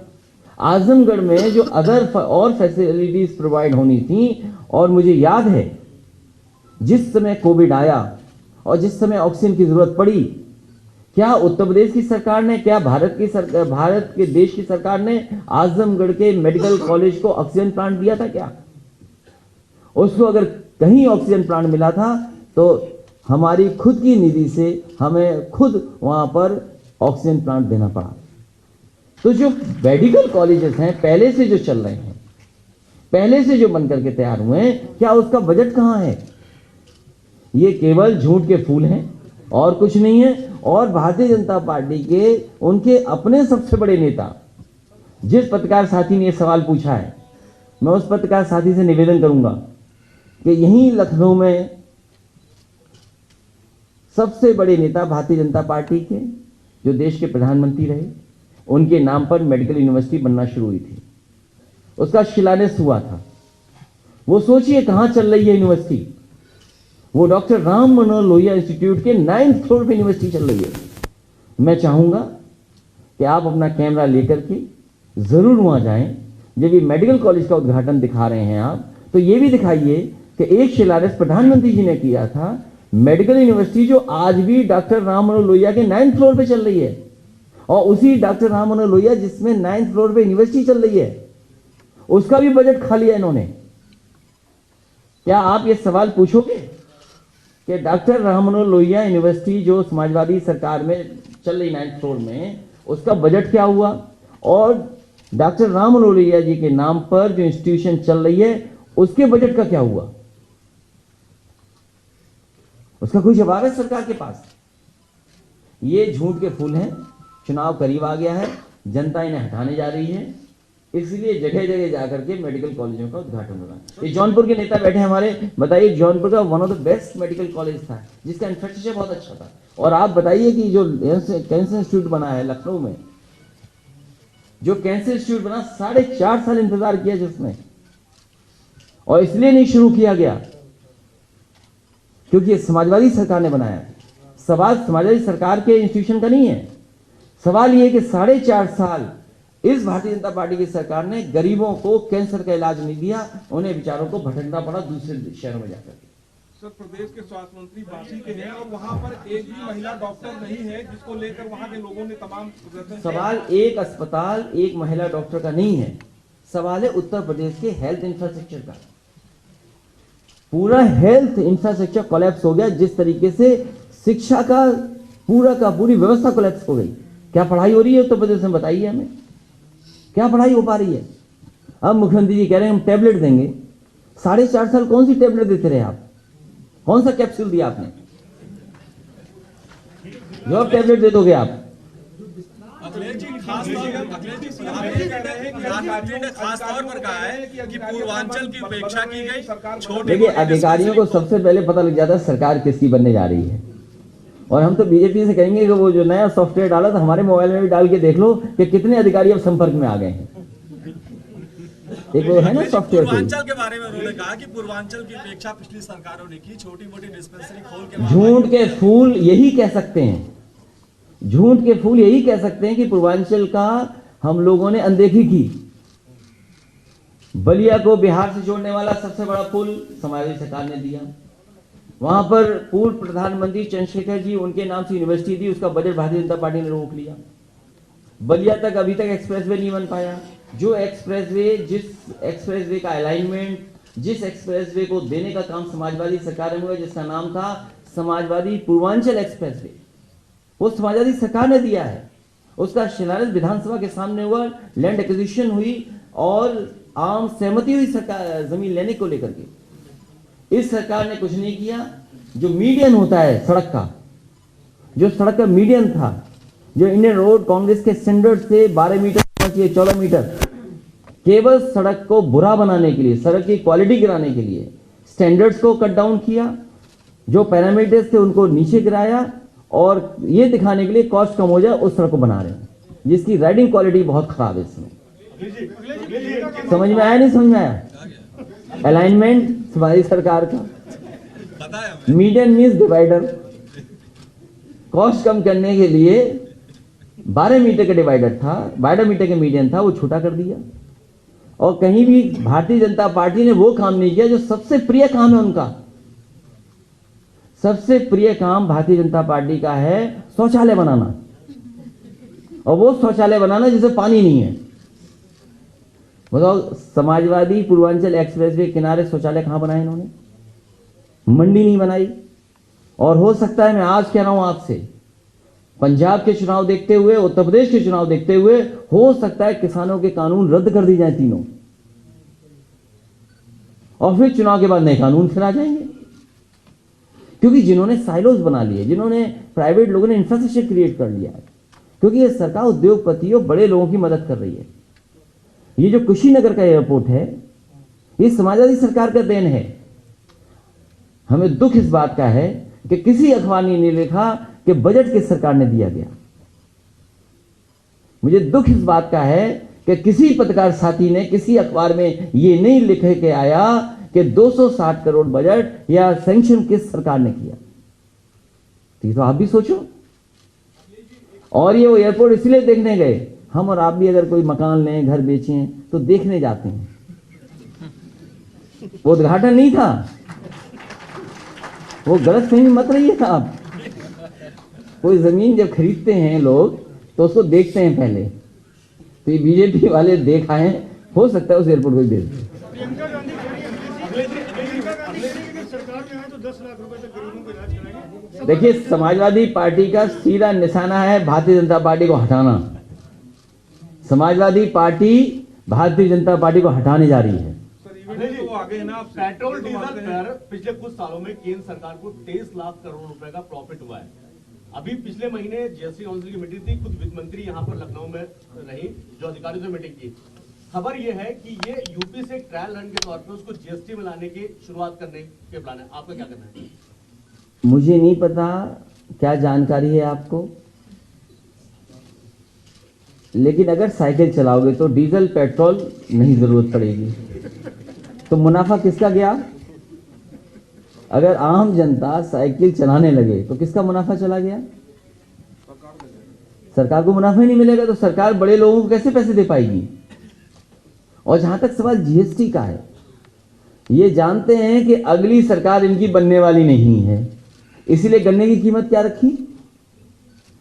आजमगढ़ में जो और फैसिलिटीज प्रोवाइड होनी थी, और मुझे याद है जिस समय कोविड आया और जिस समय ऑक्सीजन की जरूरत पड़ी, क्या उत्तर प्रदेश की सरकार ने, क्या भारत के देश की सरकार ने आजमगढ़ के मेडिकल कॉलेज को ऑक्सीजन प्लांट दिया था क्या? उसको अगर कहीं ऑक्सीजन प्लांट मिला था तो हमारी खुद की निधि से हमें खुद वहां पर ऑक्सीजन प्लांट देना पड़ा। तो जो मेडिकल कॉलेजेस हैं पहले से जो चल रहे हैं, पहले से जो बनकर के तैयार हुए हैं, क्या उसका बजट कहां है? ये केवल झूठ के फूल हैं और कुछ नहीं है। और भारतीय जनता पार्टी के उनके अपने सबसे बड़े नेता, जिस पत्रकार साथी ने यह सवाल पूछा है, मैं उस पत्रकार साथी से निवेदन करूंगा कि यहीं लखनऊ में सबसे बड़े नेता भारतीय जनता पार्टी के, जो देश के प्रधानमंत्री रहे, उनके नाम पर मेडिकल यूनिवर्सिटी बनना शुरू हुई थी, उसका शिलान्यास हुआ था। वो सोचिए कहां चल रही है यूनिवर्सिटी? वो डॉक्टर राम मनोहर लोहिया इंस्टीट्यूट के 9th फ्लोर पे यूनिवर्सिटी चल रही है। मैं चाहूंगा कि आप अपना कैमरा लेकर के जरूर वहां जाएं। जब ये मेडिकल कॉलेज का उद्घाटन दिखा रहे हैं आप, तो ये भी दिखाइए कि एक शिलान्यास प्रधानमंत्री जी ने किया था, मेडिकल यूनिवर्सिटी जो आज भी डॉक्टर राम मनोहर लोहिया के 9th फ्लोर पे चल रही है, और उसी डॉक्टर राम मनोहर लोहिया जिसमें 9th फ्लोर पे यूनिवर्सिटी चल रही है, उसका भी बजट खा लिया इन्होंने। क्या आप ये सवाल पूछोगे कि डॉक्टर राम मनोहर लोहिया यूनिवर्सिटी जो समाजवादी सरकार में चल रही 9th फ्लोर में, उसका बजट क्या हुआ? और डॉक्टर राम मनोहर लोहिया जी के नाम पर जो इंस्टीट्यूशन चल रही है, उसके बजट का क्या हुआ? उसका कोई जवाब है सरकार के पास? ये झूठ के फूल हैं। चुनाव करीब आ गया है, जनता इन्हें हटाने जा रही है, इसलिए जगह जगह जाकर के मेडिकल कॉलेजों का उद्घाटन हो रहा है। ये जौनपुर के नेता बैठे हमारे, बताइए जौनपुर का one of the best medical college था, जिसका इंफ्रास्ट्रक्चर बहुत अच्छा था। और आप बताइए कि जो कैंसर इंस्टीट्यूट बना है लखनऊ में, जो कैंसर इंस्टीट्यूट बना, 4.5 साल इंतजार किया जिसने, और इसलिए नहीं शुरू किया गया क्योंकि समाजवादी सरकार ने बनाया। सवाल समाजवादी सरकार के इंस्टीट्यूशन का नहीं है, सवाल यह कि 4.5 साल इस भारतीय जनता पार्टी की सरकार ने गरीबों को कैंसर का इलाज नहीं दिया, उन्हें बेचारों को भटकना पड़ा दूसरे शहरों में जाकर। सर, प्रदेश के स्वास्थ्य मंत्री बासी के हैं और वहां पर एक भी महिला डॉक्टर नहीं है, जिसको लेकर वहां के लोगों ने तमाम सवाल एक अस्पताल एक महिला डॉक्टर का नहीं है, सवाल है उत्तर प्रदेश के हेल्थ इंफ्रास्ट्रक्चर का। पूरा हेल्थ इंफ्रास्ट्रक्चर कोलैप्स हो गया। जिस तरीके से शिक्षा का पूरी व्यवस्था कोलैप्स हो गई। क्या पढ़ाई हो रही है उत्तर प्रदेश में? बताइए हमें, क्या पढ़ाई हो पा रही है? अब मुख्यमंत्री जी कह रहे हैं हम टैबलेट देंगे। 4.5 साल कौन सी टैबलेट देते रहे आप? कौन सा कैप्सूल दिया आपने जो अब टैबलेट दे दोगे आप? खास तौर पर कहा है कि पूर्वांचल की उपेक्षा की गई। देखिए, अधिकारियों को सबसे पहले पता लग जाता है सरकार किसकी बनने जा रही है। और हम तो बीजेपी से कहेंगे कि वो जो नया सॉफ्टवेयर डाला था, हमारे मोबाइल में भी डाल के देख लो कि कितने अधिकारी अब संपर्क में आ गए हैं। एक वो है ना सॉफ्टवेयर, पूर्वांचल के बारे में उन्होंने कहा कि पूर्वांचल की उपेक्षा पिछली सरकारों ने की, छोटी मोटी डिस्पेंसरी खोल के। झूठ के फूल यही कह सकते हैं, झूठ के फूल यही कह सकते हैं कि पूर्वांचल का हम लोगों ने अनदेखी की। बलिया को बिहार से जोड़ने वाला सबसे बड़ा पुल समाजवादी सरकार ने दिया। वहां पर पूर्व प्रधानमंत्री चंद्रशेखर जी, उनके नाम से यूनिवर्सिटी थी, उसका बजट भारतीय जनता पार्टी ने रोक लिया। बलिया तक अभी तक एक्सप्रेसवे नहीं बन पाया। जो एक्सप्रेसवे, जिस एक्सप्रेसवे का अलाइनमेंट, जिस एक्सप्रेसवे को देने का काम समाजवादी सरकार में हुआ, जिसका नाम था समाजवादी पूर्वांचल एक्सप्रेसवे, वो समाजवादी सरकार ने दिया है। उसका शिलान्यास विधानसभा के सामने हुआ, लैंड एक्विजिशन हुई और आम सहमति हुई सरकार जमीन लेने को लेकर के। इस सरकार ने कुछ नहीं किया। जो मीडियन होता है सड़क का, जो सड़क का मीडियन था, जो इंडियन रोड कांग्रेस के स्टैंडर्ड से 12 मीटर होना चाहिए, 14 मीटर, केवल सड़क को बुरा बनाने के लिए, सड़क की क्वालिटी गिराने के लिए स्टैंडर्ड्स को कट डाउन किया। जो पैरामीटर्स थे उनको नीचे गिराया और ये दिखाने के लिए कॉस्ट कम हो जाए उस सड़क को बना रहे हैं, जिसकी राइडिंग क्वालिटी बहुत खराब है। इसमें समझ में आया, नहीं समझ में आया? अलाइनमेंट हमारी सरकार का, मीडियन मींस डिवाइडर, कॉस्ट कम करने के लिए 12 मीटर का डिवाइडर था, 12 मीटर का मीडियन था, वो छोटा कर दिया। और कहीं भी भारतीय जनता पार्टी ने वो काम नहीं किया जो सबसे प्रिय काम है उनका। सबसे प्रिय काम भारतीय जनता पार्टी का है शौचालय बनाना, और वो शौचालय बनाना जिसे पानी नहीं है। बताओ, समाजवादी पूर्वांचल एक्सप्रेसवे के किनारे शौचालय कहां बनाए इन्होंने? मंडी नहीं बनाई। और हो सकता है, मैं आज कह रहा हूं आपसे, पंजाब के चुनाव देखते हुए, उत्तर प्रदेश के चुनाव देखते हुए, हो सकता है किसानों के कानून रद्द कर दी जाए तीनों, और फिर चुनाव के बाद नए कानून फिर आ जाएंगे। क्योंकि जिन्होंने साइलोज बना लिए, जिन्होंने प्राइवेट लोगों ने इंफ्रास्ट्रक्चर क्रिएट कर लिया है, क्योंकि ये सरकार उद्योगपतियों, बड़े लोगों की मदद कर रही है। ये जो कुशीनगर का एयरपोर्ट है, ये समाजवादी सरकार का देन है। हमें दुख इस बात का है कि किसी अखबार ने नहीं लिखा कि बजट किस सरकार ने दिया गया। मुझे दुख इस बात का है कि किसी पत्रकार साथी ने किसी अखबार में ये नहीं लिख के आया कि 260 करोड़ बजट या सैंक्शन किस सरकार ने किया। तो आप भी सोचो। और ये वो एयरपोर्ट इसलिए देखने गए, हम और आप भी अगर कोई मकान लें, घर बेचें तो देखने जाते हैं, वो उद्घाटन नहीं था। वो गलत फहमी मत रहिए आप। कोई जमीन जब खरीदते हैं लोग तो उसको देखते हैं पहले। तो ये बीजेपी वाले देख आए, हो सकता है उस एयरपोर्ट को बेच दें। प्रियंका गांधी कह रही है कि सरकार में आए तो 10 लाख रुपए तक गरीबों को इलाज कराएंगे। देखिए, समाजवादी पार्टी का सीधा निशाना है भारतीय जनता पार्टी को हटाना। समाजवादी पार्टी भारतीय जनता पार्टी को हटाने जा रही है। तो आगे ना पेट्रोल डीजल पर पिछले कुछ सालों में केंद्र सरकार को 23 लाख करोड़ रुपए का प्रॉफिट हुआ है। अभी पिछले महीने जीएसटी काउंसिल की मीटिंग थी, खुद वित्त मंत्री यहाँ पर लखनऊ में रही, जो अधिकारियों से मीटिंग की। खबर यह है कि ये यूपी से ट्रायल रन के तौर पर उसको जीएसटी में लाने की शुरुआत करने के प्लान है। आपका क्या कहना है? मुझे नहीं पता क्या जानकारी है आपको, लेकिन अगर साइकिल चलाओगे तो डीजल पेट्रोल नहीं जरूरत पड़ेगी, तो मुनाफा किसका गया? अगर आम जनता साइकिल चलाने लगे तो किसका मुनाफा चला गया? सरकार को मुनाफा ही नहीं मिलेगा तो सरकार बड़े लोगों को कैसे पैसे दे पाएगी? और जहां तक सवाल जीएसटी का है, ये जानते हैं कि अगली सरकार इनकी बनने वाली नहीं है, इसीलिए गन्ने की कीमत क्या रखी?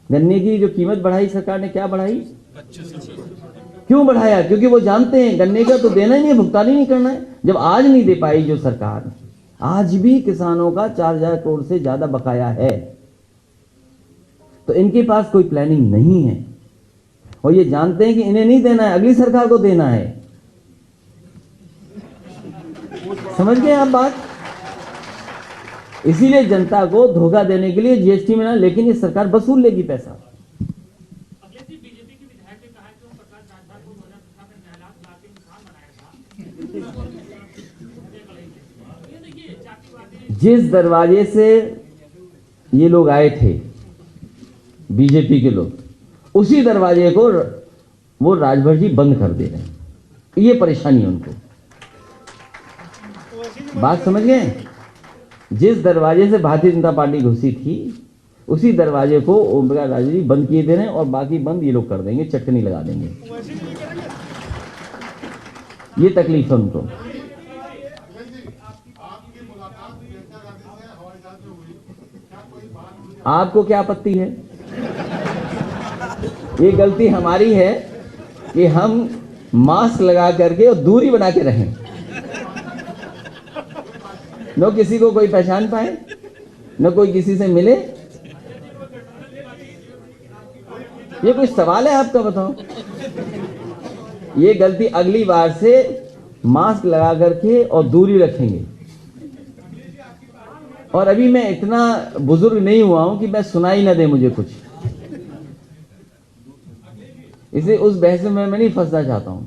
गन्ने की जो कीमत बढ़ाई सरकार ने, क्या बढ़ाई? क्यों बढ़ाया? क्योंकि वो जानते हैं गन्ने का तो देना ही नहीं है, भुगतान ही नहीं करना है। जब आज नहीं दे पाई जो सरकार, आज भी किसानों का 4000 करोड़ से ज्यादा बकाया है, तो इनके पास कोई प्लानिंग नहीं है। और ये जानते हैं कि इन्हें नहीं देना है, अगली सरकार को देना है। समझ गए आप बात? इसीलिए जनता को धोखा देने के लिए जीएसटी में ना, लेकिन ये सरकार वसूल लेगी पैसा। जिस दरवाजे से ये लोग आए थे, बीजेपी के लोग, उसी दरवाजे को वो राजभर जी बंद कर दे रहे हैं। ये परेशानी है उनको। बात समझ गए? जिस दरवाजे से भारतीय जनता पार्टी घुसी थी, उसी दरवाजे को ओम प्रकाश राजू जी बंद किए दे रहे हैं और बाकी बंद ये लोग कर देंगे, चटकनी लगा देंगे। वैसे ही करेंगे। ये तकलीफ है उनको। आपको क्या आपत्ति है? ये गलती हमारी है कि हम मास्क लगा करके और दूरी बना के रहें, न किसी को कोई पहचान पाए, न कोई किसी से मिले। ये कोई सवाल है आपका? बताओ। ये गलती अगली बार से मास्क लगा करके और दूरी रखेंगे। और अभी मैं इतना बुजुर्ग नहीं हुआ हूं कि मैं सुनाई ना दे मुझे कुछ, इसलिए उस बहस में मैं नहीं फंसना चाहता हूं।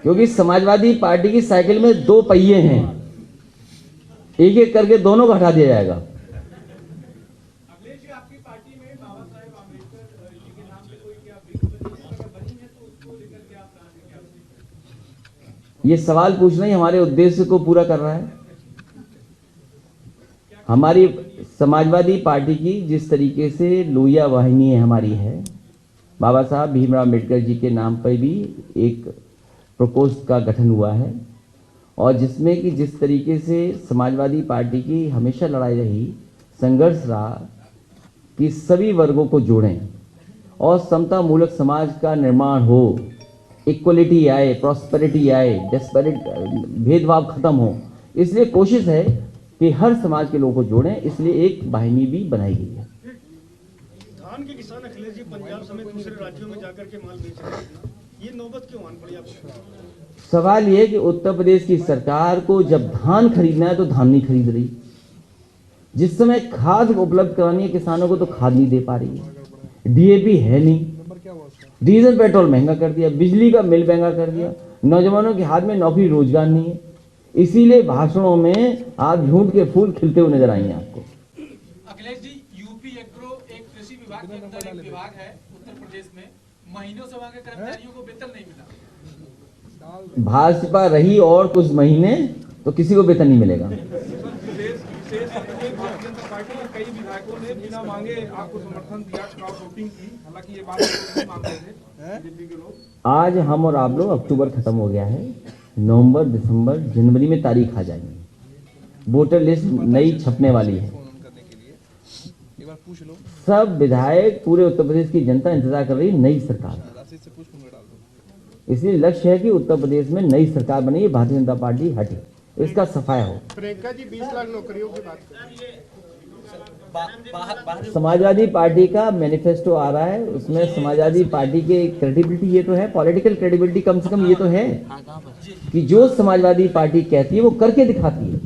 क्योंकि समाजवादी पार्टी की साइकिल में 2 पहिए हैं, एक एक करके दोनों को हटा दिया जाएगा। ये सवाल पूछना ही हमारे उद्देश्य को पूरा कर रहा है। हमारी समाजवादी पार्टी की जिस तरीके से लोहिया वाहिनी हमारी है, बाबा साहब भीमराव अम्बेडकर जी के नाम पर भी एक प्रकोष्ठ का गठन हुआ है, और जिसमें कि जिस तरीके से समाजवादी पार्टी की हमेशा लड़ाई रही, संघर्ष रहा कि सभी वर्गों को जोड़ें और समता मूलक समाज का निर्माण हो, इक्वलिटी आए, प्रॉस्पेरिटी आए, डिस्पैरिट भेदभाव खत्म हो। इसलिए कोशिश है कि हर समाज के लोगों को जोड़ें, इसलिए एक वाहिनी भी बनाई गई है। धान के किसान अखिलेश जी पंजाब समेत दूसरे राज्यों में जाकर के माल बेच रहे हैं, ये नौबत क्यों आन पड़ी आपको? सवाल ये है कि उत्तर प्रदेश की सरकार को जब धान खरीदना है तो धान नहीं खरीद रही, जिस समय खाद उपलब्ध करानी है किसानों को तो खाद नहीं दे पा रही है, डीएपी है नहीं, डीजल पेट्रोल महंगा कर दिया, बिजली का बिल महंगा कर दिया, नौजवानों के हाथ में नौकरी रोजगार नहीं है। इसीलिए भाषणों में आप झूठ के फूल खिलते हुए नजर आएंगे आपको। अखिलेश जी, यूपी एग्रो एक कृषि विभाग के अंदर एक विभाग है उत्तर प्रदेश में, महीनों से वहां के कर्मचारियों को वेतन नहीं मिला। भाजपा रही और कुछ महीने तो किसी को वेतन नहीं मिलेगा। भारतीय जनता पार्टी के कई विधायकों ने बिना मांगे आपको समर्थन दिया, क्रॉस वोटिंग की, हालांकि ये बात नहीं मांग रहे थे दिल्ली के लोग। आज हम और आप लोग, अक्टूबर खत्म हो गया है, नवंबर, दिसंबर, जनवरी में तारीख आ जाएंगी, वोटर लिस्ट नई छपने वाली है। सब विधायक, पूरे उत्तर प्रदेश की जनता इंतजार कर रही है नई सरकार। इसलिए लक्ष्य है कि उत्तर प्रदेश में नई सरकार बनी, भारतीय जनता पार्टी हटे, इसका सफाया हो। प्रियंका जी 20 लाख नौकरियों की बात समाजवादी पार्टी का मैनिफेस्टो आ रहा है, उसमें समाजवादी पार्टी के क्रेडिबिलिटी ये तो है, पॉलिटिकल क्रेडिबिलिटी कम से कम ये तो है कि जो समाजवादी पार्टी कहती है वो करके दिखाती है,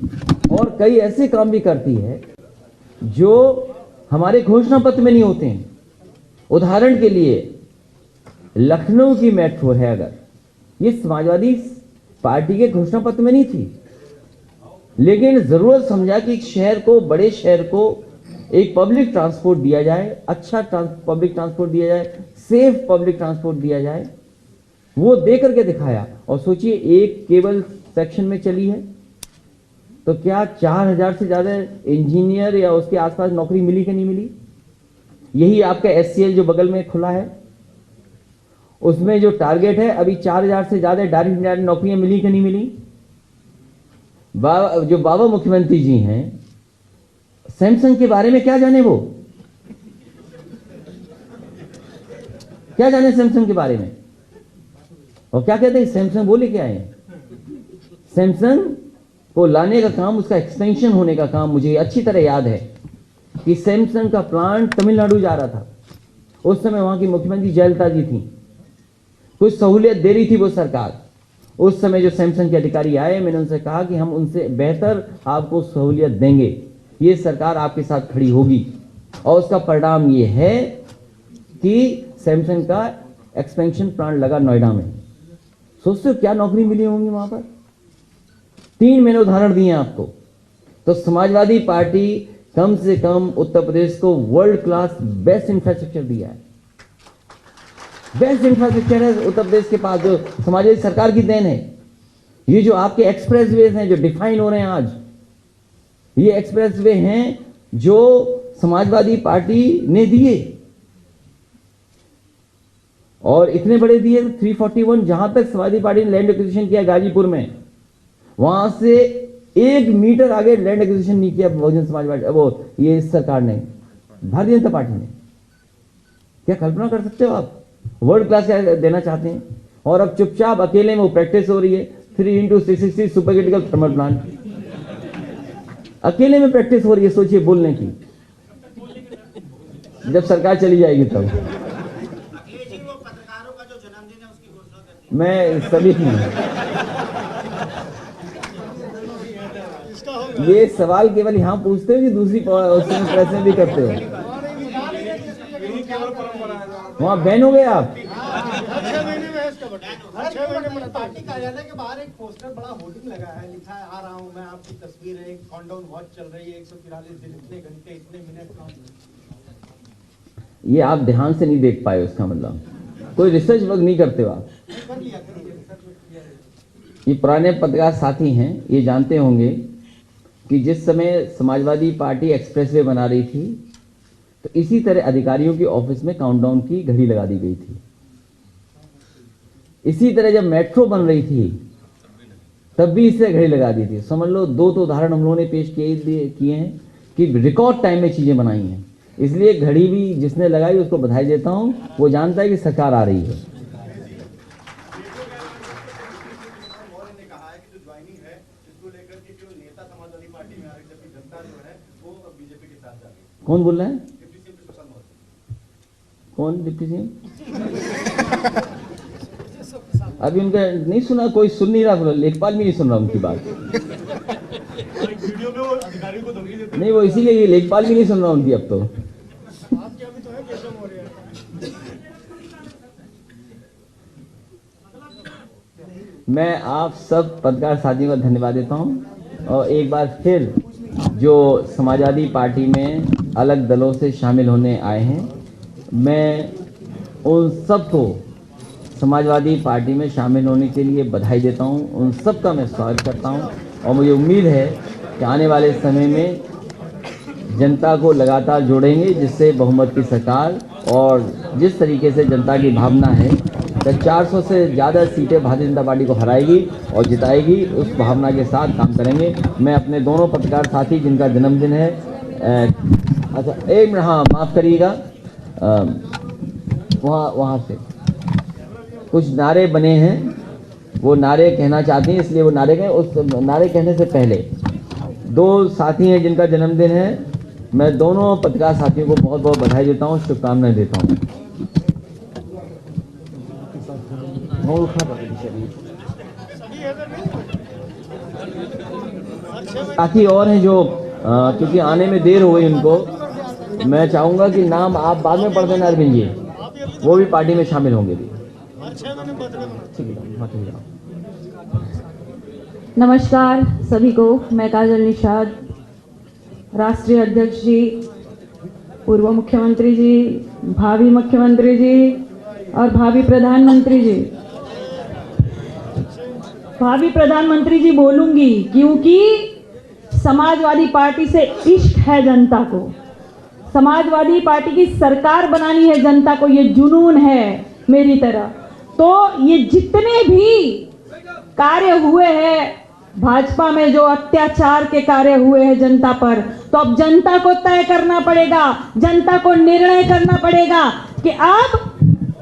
और कई ऐसे काम भी करती है जो हमारे घोषणा पत्र में नहीं होते हैं। उदाहरण के लिए लखनऊ की मेट्रो है, अगर ये समाजवादी पार्टी के घोषणा पत्र में नहीं थी, लेकिन जरूरत समझा कि एक शहर को, बड़े शहर को एक पब्लिक ट्रांसपोर्ट दिया जाए, अच्छा पब्लिक ट्रांसपोर्ट दिया जाए, सेफ पब्लिक ट्रांसपोर्ट दिया जाए, वो दे करके दिखाया। और सोचिए, एक केवल सेक्शन में चली है तो क्या 4000 से ज्यादा इंजीनियर या उसके आसपास नौकरी मिली कि नहीं मिली? यही आपका एचसीएल जो बगल में खुला है, उसमें जो टारगेट है, अभी 4000 से ज्यादा डायरेक्ट नौकरियां मिली कि नहीं मिली? जो बाबा मुख्यमंत्री जी हैं, सैमसंग के बारे में क्या जाने, वो क्या जाने सैमसंग के बारे में? और क्या कहते हैं, सैमसंग बोले क्या है? सैमसंग को लाने का काम, उसका एक्सटेंशन होने का काम, मुझे अच्छी तरह याद है कि सैमसंग का प्लांट तमिलनाडु जा रहा था। उस समय वहां की मुख्यमंत्री जयललिता जी थी, कुछ सहूलियत दे रही थी वो सरकार। उस समय जो सैमसंग के अधिकारी आए, मैंने उनसे कहा कि हम उनसे बेहतर आपको सहूलियत देंगे, ये सरकार आपके साथ खड़ी होगी। और उसका परिणाम ये है कि सैमसंग का एक्सपेंशन प्लांट लगा नोएडा में। सोचते हो क्या नौकरी मिली होंगी वहां पर? 3 मैंने उदाहरण दिए आपको। तो समाजवादी पार्टी कम से कम उत्तर प्रदेश को वर्ल्ड क्लास बेस्ट इंफ्रास्ट्रक्चर दिया है। बेस्ट इंफ्रास्ट्रक्चर है उत्तर प्रदेश के पास, जो समाजवादी सरकार की देन है। ये जो आपके एक्सप्रेसवेज हैं जो डिफाइन हो रहे हैं आज, ये एक्सप्रेसवे हैं जो समाजवादी पार्टी ने दिए, और इतने बड़े दिए 341। जहां तक समाजवादी पार्टी ने लैंड एक्विजिशन किया गाजीपुर में, वहां से 1 मीटर आगे लैंड एक्विजिशन नहीं किया बहुजन समाज पार्टी, वो ये इस सरकार ने, भारतीय जनता पार्टी ने। क्या कल्पना कर सकते हो आप? वर्ल्ड क्लास क्या देना चाहते हैं, और अब चुपचाप अकेले में वो प्रैक्टिस हो रही है 3x660 super critical thermal plant, अकेले में प्रैक्टिस हो रही है। सोचिए बोलने की, जब सरकार चली जाएगी तब। मैं सभी ये सवाल केवल यहाँ पूछते हो कि दूसरी प्रेस में भी करते हो? वहाँ बैन हो गए आप? पार्टी कार्यालय के बाहर एक पोस्टर बड़ा होर्डिंग लगा है, लिखा है आ रहा हूँ मैं, आपकी तस्वीर है, काउंटडाउन वॉच चल रही है, 143 दिन, इतने घंटे, इतने मिनट। ये आप ध्यान से नहीं देख पाए, उसका मतलब कोई रिसर्च वर्क नहीं करते हो आप। ये पुराने पत्रकार साथी हैं, ये जानते होंगे कि जिस समय समाजवादी पार्टी एक्सप्रेसवे बना रही थी, तो इसी तरह अधिकारियों की ऑफिस में काउंटडाउन की घड़ी लगा दी गई थी। इसी तरह जब मेट्रो बन रही थी तब भी इससे घड़ी लगा दी थी। समझ लो 2 तो उदाहरण हम लोगों ने पेश किए हैं कि रिकॉर्ड टाइम में चीजें बनाई हैं। इसलिए घड़ी भी जिसने लगाई उसको बधाई देता हूं, वो जानता है कि सरकार आ रही है। कौन बोल रहा है? कौन डिप्टी सीएम? अभी उनका नहीं सुना, कोई सुन नहीं रहा, लेखपाल भी नहीं सुन रहा उनकी बात। वीडियो में वो अधिकारियों को धमकी देते नहीं, वो इसीलिए लेखपाल भी नहीं सुन रहा उनकी अब तो। मैं आप सब पत्रकार साथियों का धन्यवाद देता हूं, और एक बार फिर जो समाजवादी पार्टी में अलग दलों से शामिल होने आए हैं, मैं उन सबको समाजवादी पार्टी में शामिल होने के लिए बधाई देता हूं, उन सब का मैं स्वागत करता हूं, और मुझे उम्मीद है कि आने वाले समय में जनता को लगातार जोड़ेंगे, जिससे बहुमत की सरकार, और जिस तरीके से जनता की भावना है कि 400 से ज़्यादा सीटें भारतीय जनता पार्टी को हराएगी और जिताएगी, उस भावना के साथ काम करेंगे। मैं अपने दोनों पत्रकार साथी जिनका जन्मदिन है, अच्छा एक मिनट, हाँ माफ़ करिएगा, वहाँ से कुछ नारे बने हैं, वो नारे कहना चाहती हैं, इसलिए वो नारे कहें। उस नारे कहने से पहले 2 साथी हैं जिनका जन्मदिन है, मैं दोनों पत्रकार साथियों को बहुत बहुत बधाई देता हूँ, शुभकामनाएं देता हूँ। साथी और हैं जो क्योंकि आने में देर हो गई उनको, मैं चाहूंगा कि नाम आप बाद में पढ़ देना अरविंद जी, वो भी पार्टी में शामिल होंगे भी। नमस्कार सभी को, मैं काजल निषाद, राष्ट्रीय अध्यक्ष जी, पूर्व मुख्यमंत्री जी, भावी मुख्यमंत्री जी और भावी प्रधानमंत्री जी, बोलूंगी क्योंकि समाजवादी पार्टी से इश्क है जनता को, समाजवादी पार्टी की सरकार बनानी है जनता को, ये जुनून है मेरी तरह। तो ये जितने भी कार्य हुए हैं भाजपा में, जो अत्याचार के कार्य हुए हैं जनता पर, तो अब जनता को तय करना पड़ेगा, जनता को निर्णय करना पड़ेगा कि अब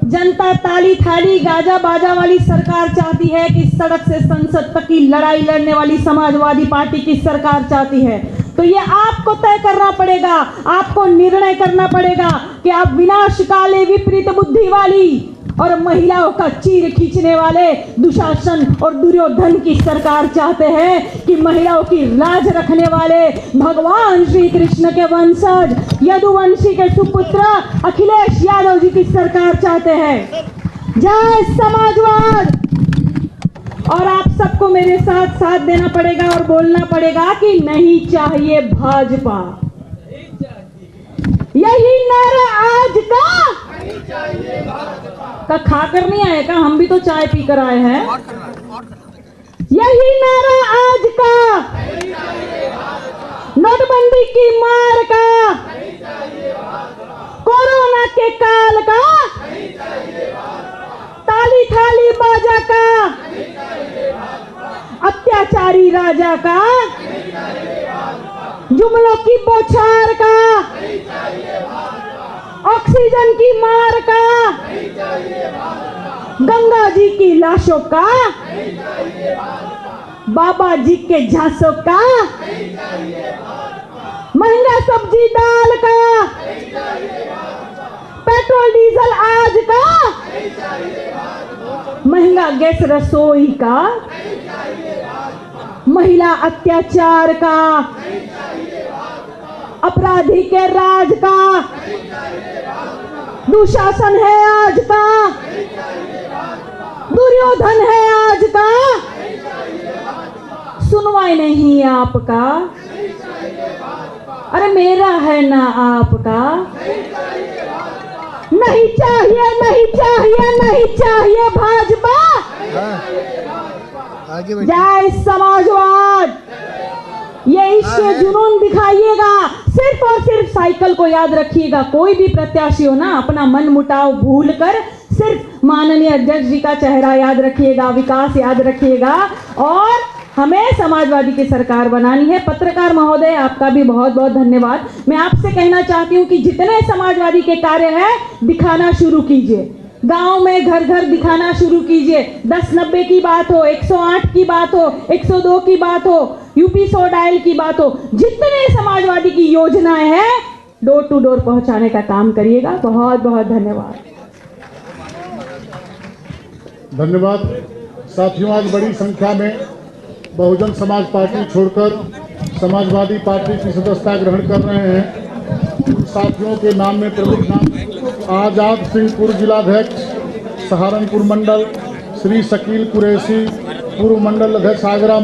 जनता ताली थाली गाजा बाजा वाली सरकार चाहती है कि सड़क से संसद तक की लड़ाई लड़ने वाली समाजवादी पार्टी की सरकार चाहती है। तो ये आपको तय करना पड़ेगा, आपको निर्णय करना पड़ेगा कि आप विनाशकाले विपरीत बुद्धि वाली और महिलाओं का चीर खींचने वाले दुशासन और दुर्योधन की सरकार चाहते हैं कि महिलाओं की लाज रखने वाले भगवान श्री कृष्ण के वंशज यदुवंशी के सुपुत्र अखिलेश यादव जी की सरकार चाहते हैं। जय समाजवाद। और आप सबको मेरे साथ साथ देना पड़ेगा और बोलना पड़ेगा कि नहीं चाहिए भाजपा। यही नारा आज का खाकर नहीं आए का, हम भी तो चाय पीकर आए हैं। यही नारा आज का, नोटबंदी की मार का, कोरोना के काल का, ताली थाली बाजा का, अत्याचारी राजा का, जुमलों की बौछार का, ऑक्सीजन की मार का, गंगा जी की लाशों का, बाबा जी के झांसों का, महंगा सब्जी दाल का, पेट्रोल डीजल आज का, महंगा गैस रसोई का, महिला अत्याचार का, अपराधी के राज का, दुशासन है आज का, दुर्योधन है आज का, सुनवाई नहीं आपका, अरे मेरा है ना आपका, नहीं चाहिए नहीं चाहिए नहीं चाहिए भाजपा, जय समाजवाद। ये इश्क जुनून दिखाइएगा, सिर्फ और सिर्फ साइकिल को याद रखिएगा। कोई भी प्रत्याशी हो ना, अपना मन मुटाव भूल कर सिर्फ माननीय अध्यक्ष जी का चेहरा याद रखिएगा, विकास याद रखिएगा, और हमें समाजवादी की सरकार बनानी है। पत्रकार महोदय, आपका भी बहुत बहुत धन्यवाद। मैं आपसे कहना चाहती हूँ कि जितने समाजवादी के कार्य है दिखाना शुरू कीजिए, गांव में घर घर दिखाना शुरू कीजिए। 1090 की बात हो, 108 की बात हो, 102 की बात हो, यूपी 100 डायल की बात हो, जितने समाजवादी की योजनाएं हैं डोर टू डोर पहुंचाने का काम करिएगा। बहुत बहुत धन्यवाद। धन्यवाद साथियों। आज बड़ी संख्या में बहुजन समाज पार्टी छोड़कर समाजवादी पार्टी की सदस्यता ग्रहण कर रहे हैं। उन साथियों के नाम में प्रमुख नाम आजाद सिंहपुर जिलाध्यक्ष सहारनपुर मंडल, श्री शकील कुरैशी पूर्व मंडल अध्यक्ष आगरा।